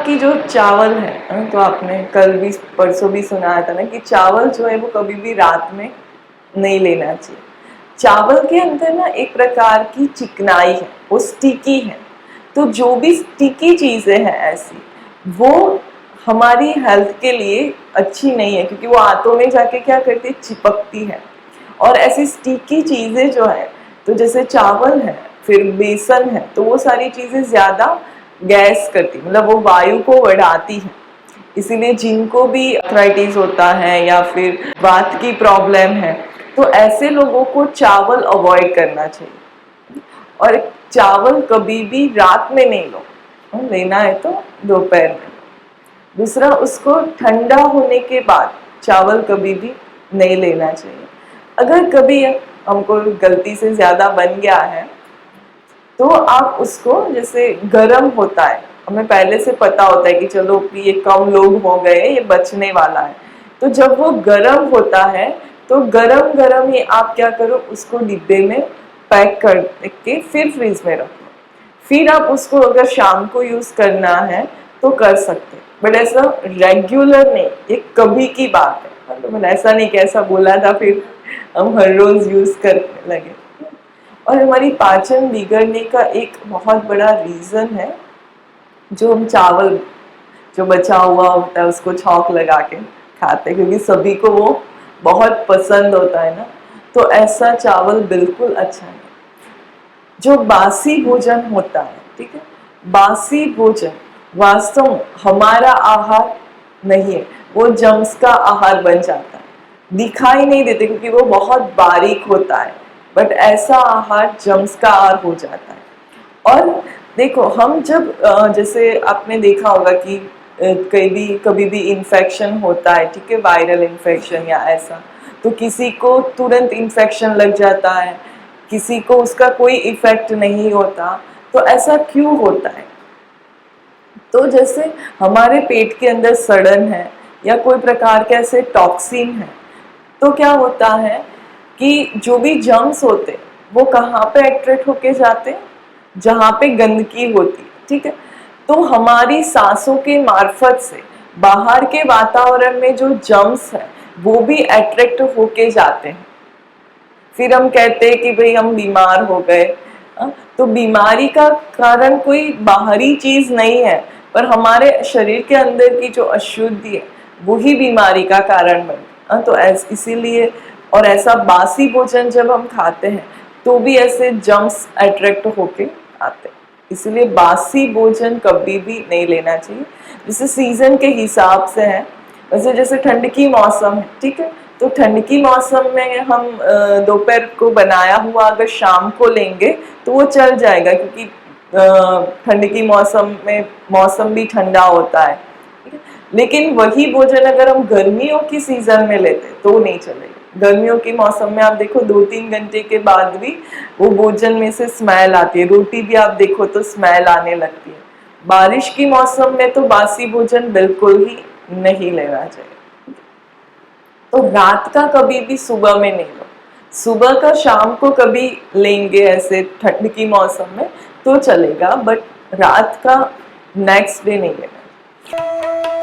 कि जो चावल है तो आपने कल भी परसों भी सुनाया था ना कि चावल जो है वो कभी भी रात में नहीं लेना चाहिए। चावल के अंदर ना एक प्रकार की चिकनाई है, वो स्टिकी है। तो जो भी स्टिकी चीज़ें हैं ऐसी, वो हमारी हेल्थ के लिए अच्छी नहीं है, क्योंकि वो आंतों में जाके क्या करती है, चिपकती है। और ऐसी स्टिकी चीज़ें जो है, तो जैसे चावल है, फिर बेसन है, तो वो सारी चीज़ें ज़्यादा गैस करती, मतलब वो वायु को बढ़ाती है। इसीलिए जिनको भी आर्थराइटिस होता है या फिर वात की प्रॉब्लम है, तो ऐसे लोगों को चावल अवॉइड करना चाहिए। और चावल कभी भी रात में नहीं लो, लेना है तो दोपहर में। दूसरा, उसको ठंडा होने के बाद चावल कभी भी नहीं लेना चाहिए। अगर कभी हमको गलती से ज़्यादा बन गया है, तो आप उसको, जैसे गरम होता है, हमें पहले से पता होता है कि चलो ये कम लोग हो गए, ये बचने वाला है, तो जब वो गरम होता है तो गरम गरम ही आप क्या करो, उसको डिब्बे में पैक करके फिर फ्रीज में रखो। फिर आप उसको अगर शाम को यूज करना है तो कर सकते, बट ऐसा रेगुलर नहीं, ये कभी की बात है। मतलब ऐसा नहीं कि ऐसा बोला था फिर हम हर रोज यूज करने लगे। और हमारी पाचन बिगड़ने का एक बहुत बड़ा रीज़न है, जो हम चावल जो बचा हुआ होता है उसको छौंक लगा के खाते हैं, क्योंकि सभी को वो बहुत पसंद होता है ना। तो ऐसा चावल बिल्कुल अच्छा नहीं। जो बासी भोजन होता है, ठीक है, बासी भोजन वास्तव में हमारा आहार नहीं है, वो जम्स का आहार बन जाता है। दिखाई नहीं देते क्योंकि वो बहुत बारीक होता है, बट ऐसा आहार जम्स का आहार हो जाता है। और देखो, हम जब जैसे आपने देखा होगा कि कभी भी इन्फेक्शन होता है, ठीक है, वायरल इन्फेक्शन या ऐसा, तो किसी को तुरंत इन्फेक्शन लग जाता है, किसी को उसका कोई इफेक्ट नहीं होता। तो ऐसा क्यों होता है? तो जैसे हमारे पेट के अंदर सड़न है या कोई प्रकार के ऐसे टॉक्सिन है, तो क्या होता है कि जो भी जर्म्स होते हैं वो कहाँ पे अट्रैक्ट होके जाते हैं, जहाँ पे गंदगी होती है, ठीक है। तो हमारी सांसों के मार्फत से बाहर के वातावरण में जो जर्म्स है वो भी अट्रैक्ट होके जाते हैं। फिर हम कहते हैं कि भाई हम बीमार हो गए। तो बीमारी का कारण कोई बाहरी चीज नहीं है, पर हमारे शरीर के अंदर की जो अशुद्धि है वही बीमारी का कारण बने। तो इसीलिए, और ऐसा बासी भोजन जब हम खाते हैं तो भी ऐसे जम्स अट्रैक्ट होके आते हैं। इसलिए बासी भोजन कभी भी नहीं लेना चाहिए। जैसे सीजन के हिसाब से है, वैसे जैसे ठंड की मौसम है, ठीक है, तो ठंड की मौसम में हम दोपहर को बनाया हुआ अगर शाम को लेंगे तो वो चल जाएगा, क्योंकि ठंड की मौसम में मौसम भी ठंडा होता है, ठीक है। लेकिन वही भोजन अगर हम गर्मियों की सीजन में लेते तो नहीं चलेगा। गर्मियों के मौसम में आप देखो 2-3 घंटे के बाद भी वो भोजन में से स्मेल आती है, रोटी भी आप देखो तो स्मेल आने लगती है। बारिश की मौसम में तो बासी भोजन बिल्कुल ही नहीं लेना चाहिए। तो रात का कभी भी सुबह में नहीं लो, सुबह का शाम को कभी लेंगे ऐसे ठंड की मौसम में तो चलेगा, बट रात का नेक्स्ट डे नहीं लेना।